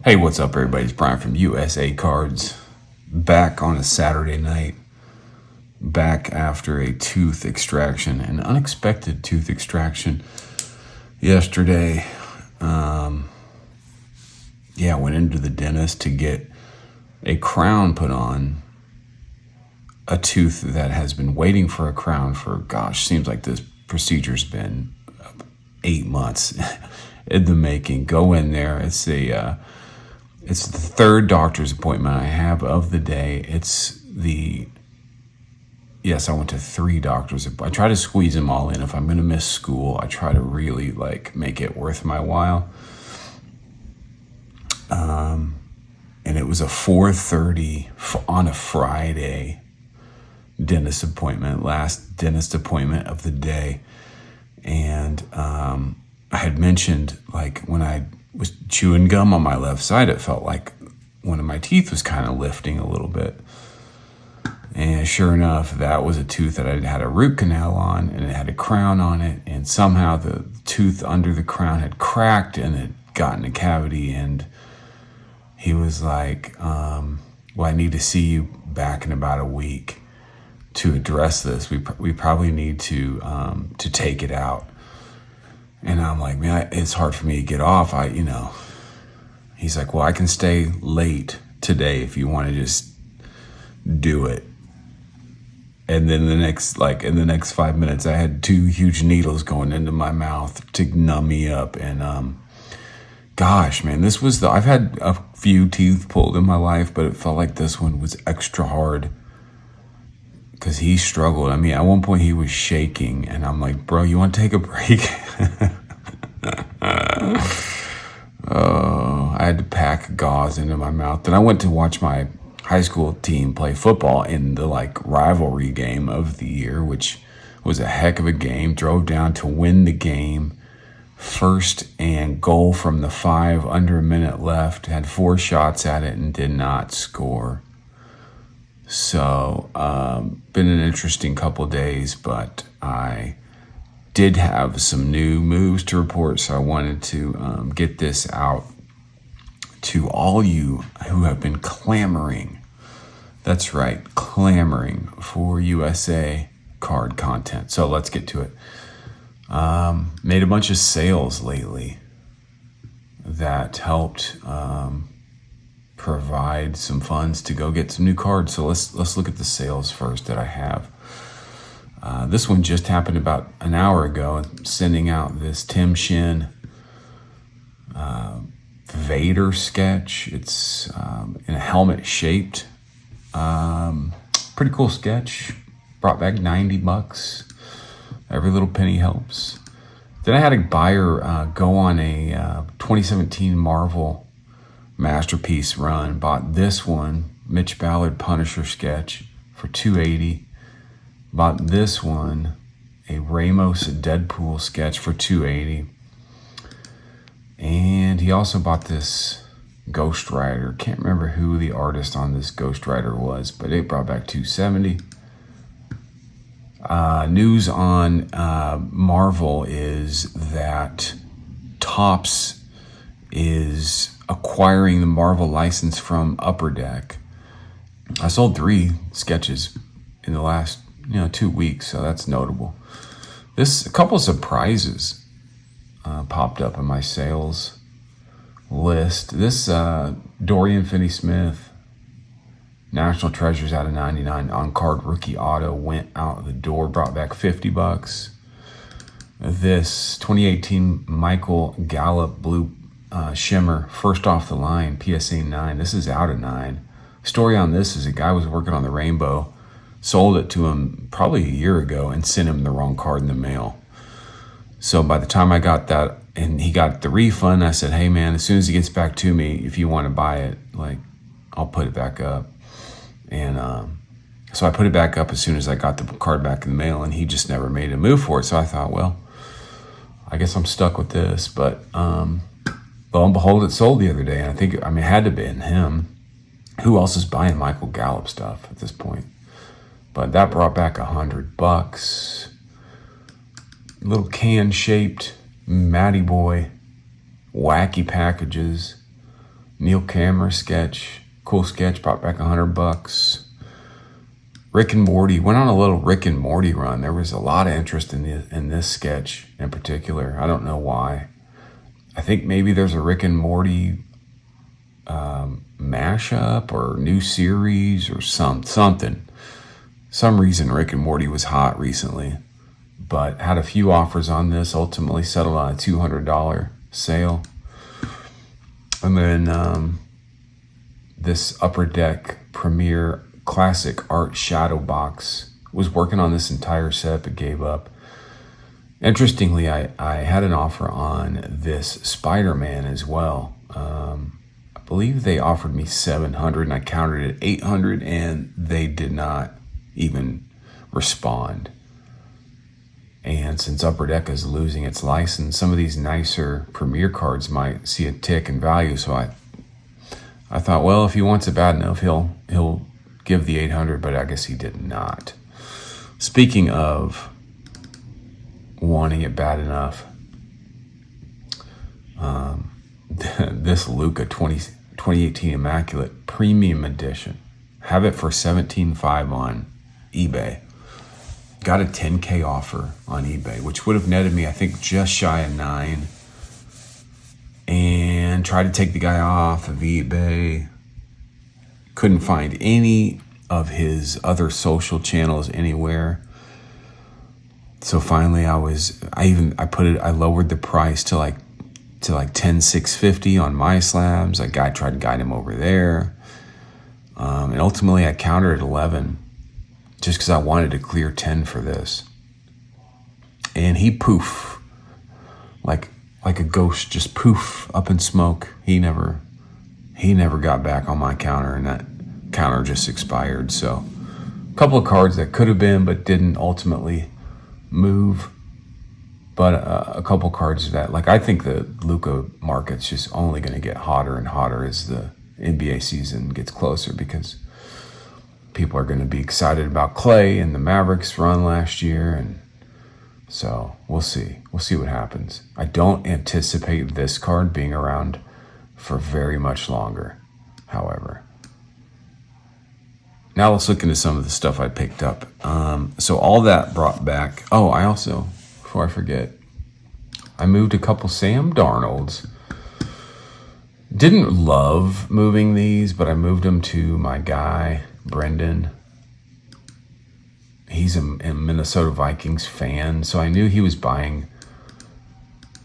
Hey, what's up, everybody? It's Brian from USA Cards. Back on a Saturday night. Back after a tooth extraction, an unexpected tooth extraction yesterday. I went into the dentist to get a crown put on a tooth that has been waiting for a crown for, seems like this procedure's been 8 months in the making. Go in there. It's the third doctor's appointment I have of the day. I went to 3 doctors. I try to squeeze them all in. If I'm going to miss school, I try to really make it worth my while. And it was a 4:30 on a Friday dentist appointment, last dentist appointment of the day. And I had mentioned, when I was chewing gum on my left side, it felt like one of my teeth was kind of lifting a little bit. And sure enough, that was a tooth that I'd had a root canal on, and it had a crown on it. And somehow the tooth under the crown had cracked and it gotten a cavity. And he was like, I need to see you back in about a week to address this. We probably need to take it out. And I'm like, man, it's hard for me to get off. He's like, well, I can stay late today if you want to just do it. And then in the next 5 minutes, I had 2 huge needles going into my mouth to numb me up. And I've had a few teeth pulled in my life, but it felt like this one was extra hard because he struggled. At one point he was shaking, and I'm like, bro, you want to take a break? I had to pack gauze into my mouth. Then I went to watch my high school team play football in the rivalry game of the year, which was a heck of a game. Drove down to win the game. First and goal from the 5, under a minute left. Had 4 shots at it and did not score. So, been an interesting couple of days, but I did have some new moves to report, so I wanted to get this out to all you who have been clamoring. That's right, clamoring for USA card content. So let's get to it. Made a bunch of sales lately that helped provide some funds to go get some new cards. So let's look at the sales first that I have. This one just happened about an hour ago. I'm sending out this Tim Shin Vader sketch. It's in a helmet shaped. Pretty cool sketch. Brought back $90. Every little penny helps. Then I had a buyer go on a 2017 Marvel Masterpiece run. Bought this one, Mitch Ballard Punisher sketch, for $280. Bought this one, a Ramos Deadpool sketch, for $280. And he also bought this Ghost Rider. Can't remember who the artist on this Ghost Rider was, but it brought back $270. News on Marvel is that Topps is acquiring the Marvel license from Upper Deck. I sold 3 sketches in the last 2 weeks, so that's notable. A couple of surprises popped up in my sales list. This Dorian Finney-Smith National Treasures out of 99 on-card rookie auto went out the door, brought back $50. This 2018 Michael Gallup Blue Shimmer, first off the line, PSA 9. This is out of 9. Story on this is a guy was working on the Rainbow, sold it to him probably a year ago, and sent him the wrong card in the mail. So by the time I got that, and he got the refund, I said, hey man, as soon as he gets back to me, if you want to buy it, I'll put it back up. And so I put it back up as soon as I got the card back in the mail, and he just never made a move for it. So I thought, well, I guess I'm stuck with this. But lo and behold, it sold the other day. And it had to have been him. Who else is buying Michael Gallup stuff at this point? But that brought back $100. Little can-shaped Matty Boy, wacky packages. Neil Cameron sketch, cool sketch, brought back $100. Rick and Morty went on a little Rick and Morty run. There was a lot of interest in this sketch in particular. I don't know why. I think maybe there's a Rick and Morty mashup or new series or something. Some reason Rick and Morty was hot recently, but had a few offers on this. Ultimately settled on a $200 sale. And then this Upper Deck Premiere Classic Art Shadow Box. Was working on this entire set but gave up. Interestingly, I had an offer on this Spider-Man as well. I believe they offered me $700 and I countered it at $800 and they did not even respond. And since Upper Deck is losing its license, some of these nicer Premiere cards might see a tick in value. So I thought, well, if he wants it bad enough, he'll give the $800, but I guess he did not. Speaking of wanting it bad enough, this Luka 2018 Immaculate Premium Edition, have it for $17,500 on eBay. Got a $10K offer on eBay, which would have netted me, I think, just shy of $9,000. And tried to take the guy off of eBay. Couldn't find any of his other social channels anywhere. So finally I lowered the price to like $10,650 on My Slabs. I tried to guide him over there. And ultimately I countered at $11 just because I wanted to clear 10 for this. And he poof, like a ghost, just poof, up in smoke. He never got back on my counter, and that counter just expired. So a couple of cards that could have been but didn't ultimately move. But a couple cards that, like, I think the Luka market's just only going to get hotter and hotter as the NBA season gets closer, because people are going to be excited about Klay and the Mavericks run last year. And so we'll see. We'll see what happens. I don't anticipate this card being around for very much longer, however. Now let's look into some of the stuff I picked up. So all that brought back... Oh, I also, before I forget, I moved a couple Sam Darnolds. Didn't love moving these, but I moved them to my guy, Brendan. He's a Minnesota Vikings fan, so I knew he was buying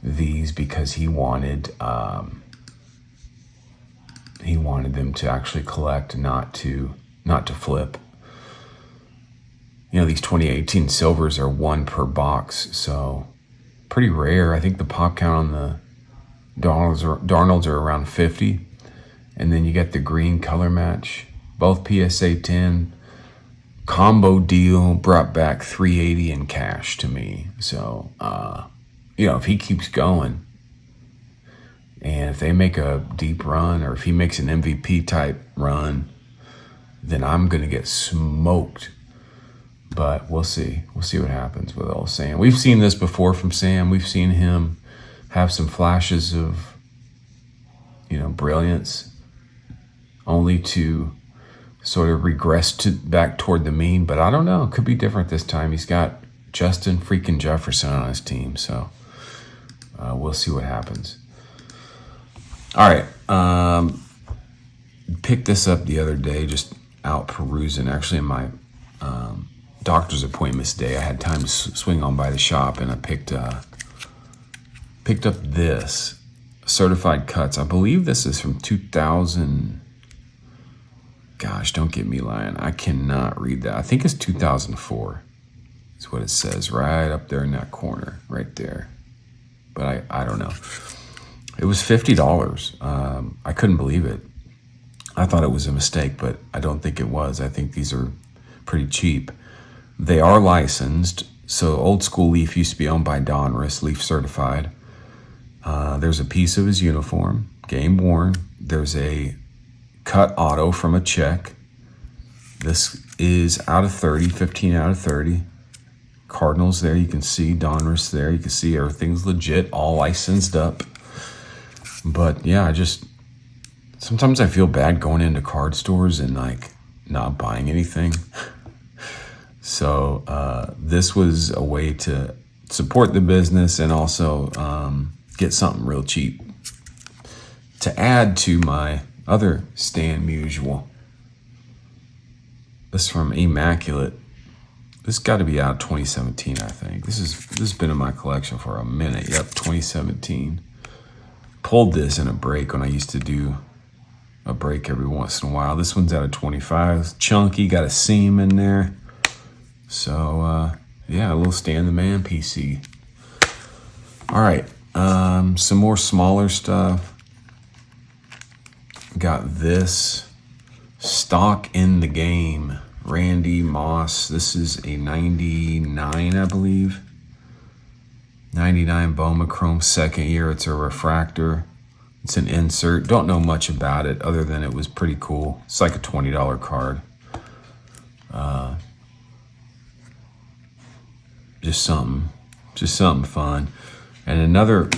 these because he wanted them to actually collect, not to flip. You know, these 2018 silvers are 1 per box, so pretty rare. I think the pop count on the Darnolds are around 50, and then you get the green color match, both PSA 10 combo deal, brought back $380 in cash to me. So if he keeps going, and if they make a deep run, or if he makes an MVP type run, then I'm gonna get smoked. But we'll see what happens with old Sam. We've seen this before from Sam. We've seen him have some flashes of, brilliance, only to sort of regress back toward the mean. But I don't know. It could be different this time. He's got Justin freaking Jefferson on his team. So we'll see what happens. All right. Picked this up the other day, just out perusing. Actually, in my doctor's appointments day, I had time to swing on by the shop, and I picked up this Certified Cuts. I believe this is from 2000. Gosh, don't get me lying. I cannot read that. I think it's 2004. That's what it says right up there in that corner, right there. But I don't know. It was $50. I couldn't believe it. I thought it was a mistake, but I don't think it was. I think these are pretty cheap. They are licensed. So Old School Leaf used to be owned by Donruss, Leaf certified. There's a piece of his uniform, game worn. There's a cut auto from a check. This is out of 30, 15 out of 30. Cardinals there, you can see Donruss there. You can see everything's legit, all licensed up. But yeah, sometimes I feel bad going into card stores and like not buying anything. So this was a way to support the business and also get something real cheap to add to my other Stan Musial. This is from Immaculate. This got to be out 2017, I think. This has been in my collection for a minute. Yep, 2017. Pulled this in a break when I used to do a break every once in a while. This one's out of 25. It's chunky, got a seam in there. So, yeah, a little Stan the Man PC. All right, some more smaller stuff. Got this Stock in the Game, Randy Moss. This is a 99, I believe. 99 Bowmachrome, second year. It's a refractor. It's an insert. Don't know much about it other than it was pretty cool. It's like a $20 card. Just something fun. And another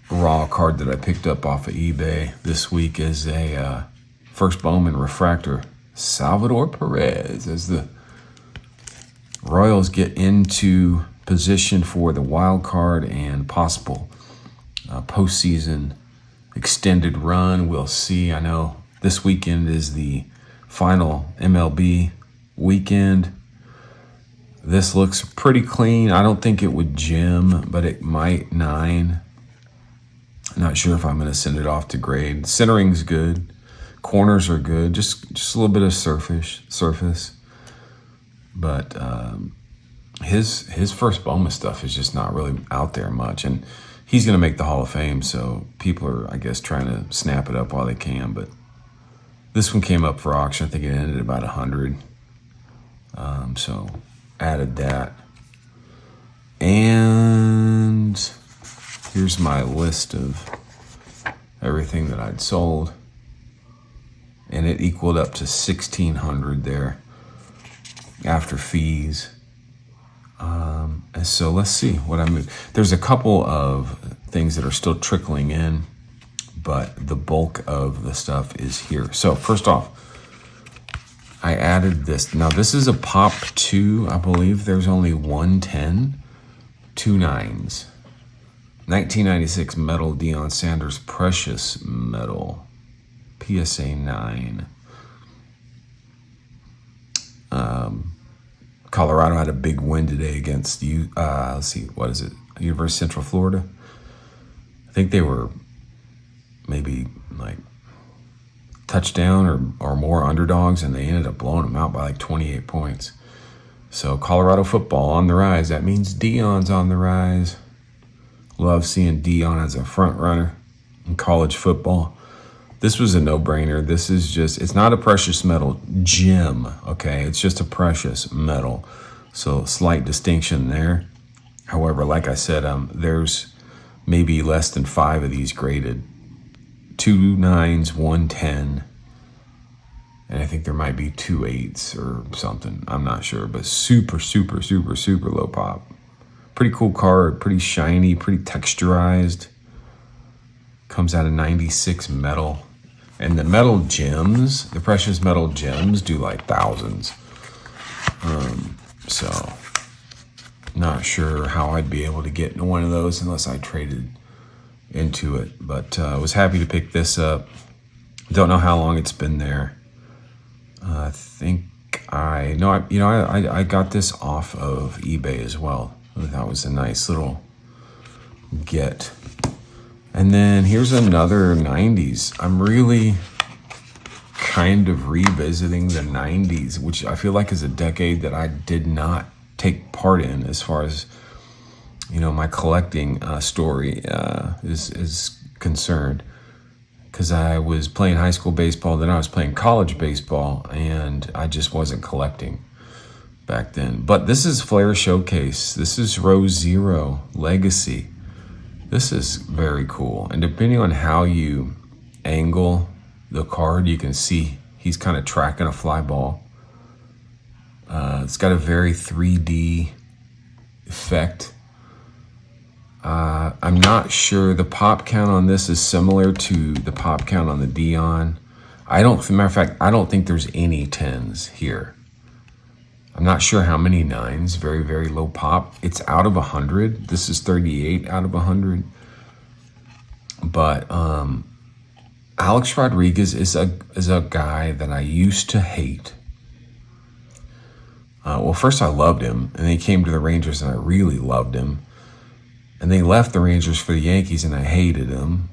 raw card that I picked up off of eBay this week is a First Bowman refractor, Salvador Perez, as the Royals get into position for the wild card and possible postseason extended run. We'll see. I know this weekend is the final MLB weekend. This looks pretty clean. I don't think it would gem, but it might 9. Not sure if I'm going to send it off to grade. Centering's good. Corners are good. Just a little bit of surface. But his First Bowman stuff is just not really out there much. And he's going to make the Hall of Fame, so people are, I guess, trying to snap it up while they can. But this one came up for auction. I think it ended at about 100. So added that. And here's my list of everything that I'd sold. And it equaled up to $1,600 there after fees. And so let's see what I moved. There's a couple of things that are still trickling in, but the bulk of the stuff is here. So first off, I added this. Now this is a Pop 2, I believe. There's only 110, 2 9s. 1996 metal Deion Sanders Precious Metal. PSA 9. Colorado had a big win today against let's see, what is it? University of Central Florida. I think they were maybe like touchdown or more underdogs, and they ended up blowing them out by like 28 points. So Colorado football on the rise. That means Deion's on the rise. Love seeing Deion as a front runner in college football. This was a no-brainer. This is just, it's not a precious metal gem, okay? It's just a precious metal. So slight distinction there. However, like I said, there's maybe less than 5 of these graded. 2 9s, 1 10, and I think there might be 2 8s or something. I'm not sure, but super, super, super, super low pop. Pretty cool card, pretty shiny, pretty texturized. Comes out of 96 metal. And the metal gems, the precious metal gems, do like thousands. So, not sure how I'd be able to get into one of those unless I traded into it. But I was happy to pick this up. Don't know how long it's been there. I think I got this off of eBay as well. That was a nice little get. And then here's another 90s. I'm really kind of revisiting the 90s, which I feel like is a decade that I did not take part in as far as, my collecting story is concerned. Because I was playing high school baseball, then I was playing college baseball, and I just wasn't collecting back then. But this is Flair Showcase. This is Row Zero Legacy. This is very cool. And depending on how you angle the card, you can see he's kind of tracking a fly ball. It's got a very 3D effect. I'm not sure. The pop count on this is similar to the pop count on the Dion. Matter of fact, I don't think there's any 10s here. I'm not sure how many 9s. Very, very low pop. It's out of 100. This is 38 out of 100. But Alex Rodriguez is a guy that I used to hate. Well, first I loved him, and then he came to the Rangers, and I really loved him. And then he left the Rangers for the Yankees, and I hated him.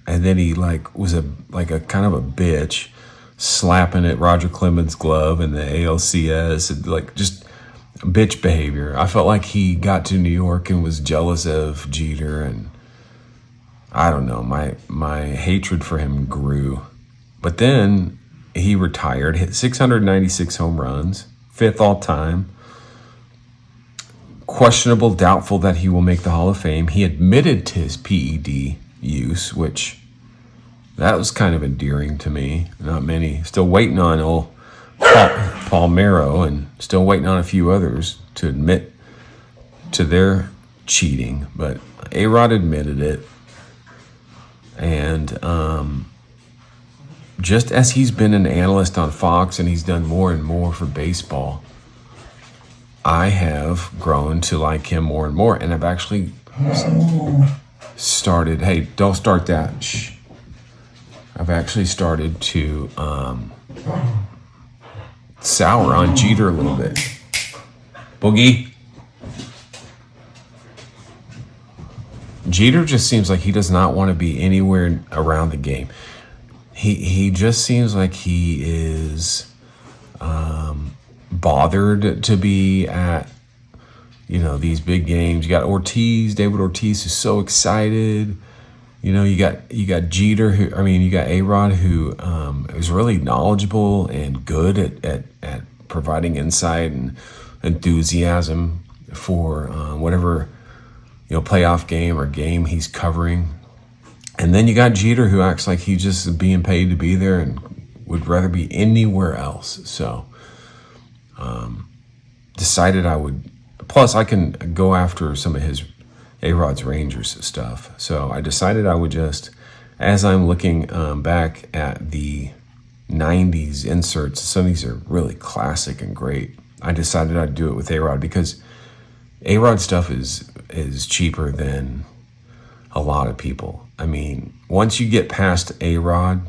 And then he was a kind of a bitch, slapping at Roger Clemens' glove in the ALCS, and just bitch behavior. I felt like he got to New York and was jealous of Jeter, and I don't know, my hatred for him grew. But then he retired, hit 696 home runs, 5th all time. Questionable, doubtful that he will make the Hall of Fame. He admitted to his PED use, which that was kind of endearing to me. Not many. Still waiting on old Palmeiro, and still waiting on a few others to admit to their cheating. But A-Rod admitted it. And just as he's been an analyst on Fox and he's done more and more for baseball, I have grown to like him more and more. And I've actually started, hey, don't start that. Shh. I've actually started to sour on Jeter a little bit. Boogie. Jeter just seems like he does not want to be anywhere around the game. He just seems like he is bothered to be at, these big games. You got David Ortiz, who's so excited. You got Jeter, you got A-Rod, who is really knowledgeable and good at providing insight and enthusiasm for whatever playoff game or game he's covering. And then you got Jeter, who acts like he's just being paid to be there and would rather be anywhere else. So decided I would, plus I can go after some of his A-Rod's Rangers stuff. So I decided I would just, as I'm looking back at the 90s inserts, some of these are really classic and great. I decided I'd do it with A-Rod because A-Rod stuff is cheaper than a lot of people. Once you get past A-Rod,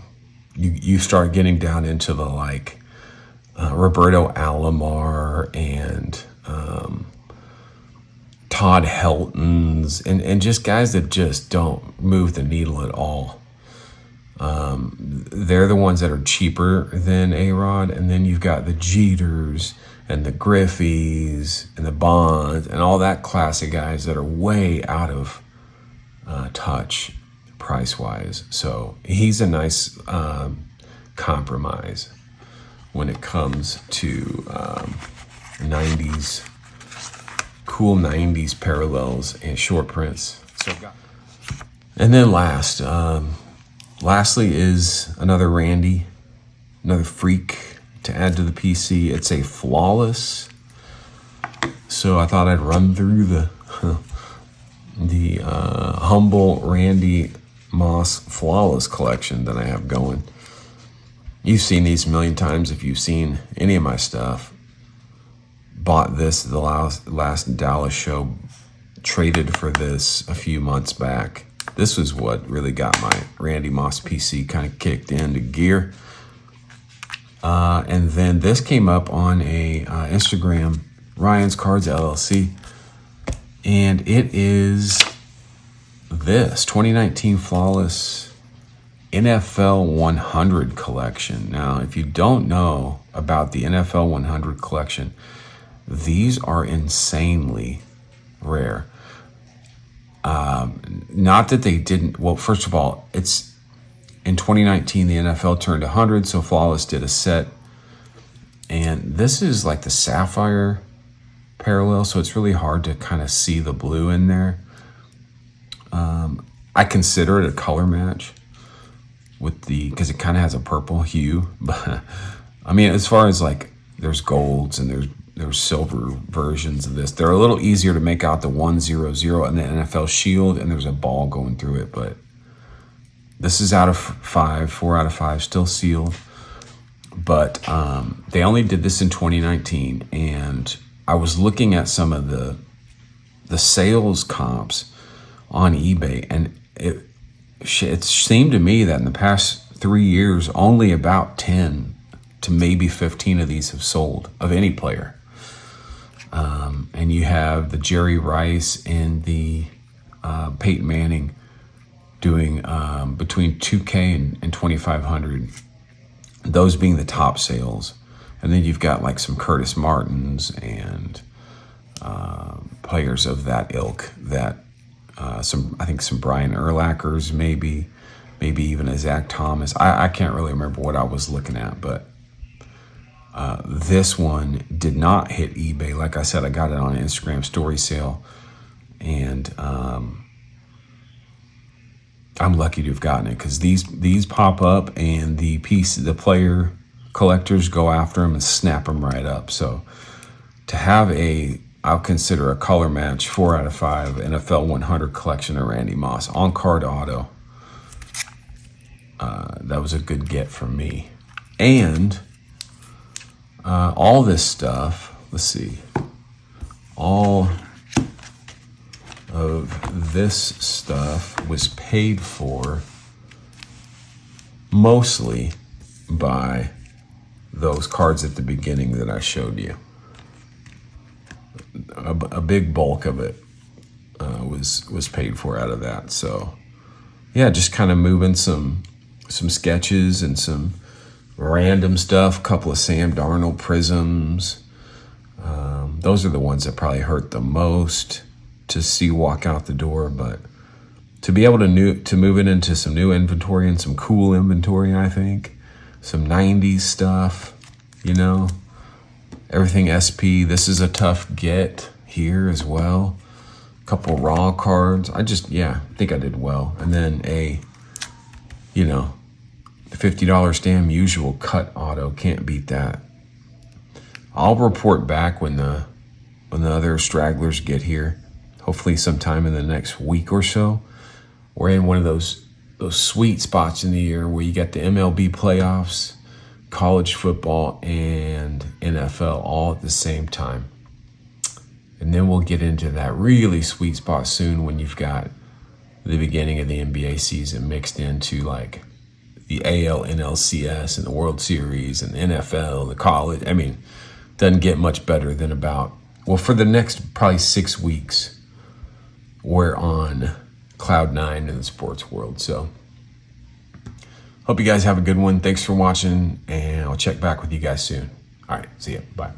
you start getting down into the Roberto Alomar and Todd Helton's and just guys that just don't move the needle at all. They're the ones that are cheaper than A-Rod, and then you've got the Jeters and the Griffeys and the Bonds and all that class of guys that are way out of touch price-wise. So he's a nice compromise when it comes to 90s, cool 90s parallels and short prints. And then lastly is another Randy, another freak to add to the PC. It's a flawless. So I thought I'd run through the humble Randy Moss flawless collection that I have going. You've seen these a million times if you've seen any of my stuff. Bought this at the last Dallas show, traded for this a few months back. This was what really got my Randy Moss PC kind of kicked into gear. And then this came up on a Instagram, Ryan's Cards LLC. And it is this 2019 Flawless NFL 100 collection. Now, if you don't know about the NFL 100 collection, these are insanely rare. Not that they didn't. Well, first of all, it's in 2019, the NFL turned 100, so Flawless did a set. And this is like the sapphire parallel, so it's really hard to kind of see the blue in there. I consider it a color match because it kind of has a purple hue. But as far as there's golds and there's there's silver versions of this. They're a little easier to make out the 100 and the NFL shield, and there's a ball going through it, but this is out of 5, 4 out of 5, still sealed. But they only did this in 2019, and I was looking at some of the sales comps on eBay, and it seemed to me that in the past 3 years, only about 10 to maybe 15 of these have sold of any player. And you have the Jerry Rice and the Peyton Manning doing between 2K and 2,500. Those being the top sales. And then you've got like some Curtis Martins and players of that ilk that I think some Brian Urlachers, maybe even a Zach Thomas. I can't really remember what I was looking at, but this one did not hit eBay. Like I said, I got it on Instagram story sale, and I'm lucky to have gotten it because these pop up, and the player collectors go after them and snap them right up. So to have I'll consider a color match 4 out of 5 NFL 100 collection of Randy Moss on card auto, that was a good get for me. And all this stuff, let's see, all of this stuff was paid for mostly by those cards at the beginning that I showed you. A big bulk of it was paid for out of that. So yeah, just kind of moving some sketches and some random stuff, a couple of Sam Darnold prisms. Those are the ones that probably hurt the most to see walk out the door, but to be able to move it into some new inventory and some cool inventory, I think. Some 90s stuff, everything SP. This is a tough get here as well. A couple raw cards. I think I did well. And then the $50 Stam usual cut auto, can't beat that. I'll report back when the other stragglers get here. Hopefully sometime in the next week or so. We're in one of those sweet spots in the year where you get the MLB playoffs, college football, and NFL all at the same time. And then we'll get into that really sweet spot soon when you've got the beginning of the NBA season mixed into like the AL, NLCS, and the World Series, and the NFL, the college. I mean, doesn't get much better than for the next probably 6 weeks, we're on Cloud 9 in the sports world. So hope you guys have a good one. Thanks for watching, and I'll check back with you guys soon. All right, see ya. Bye.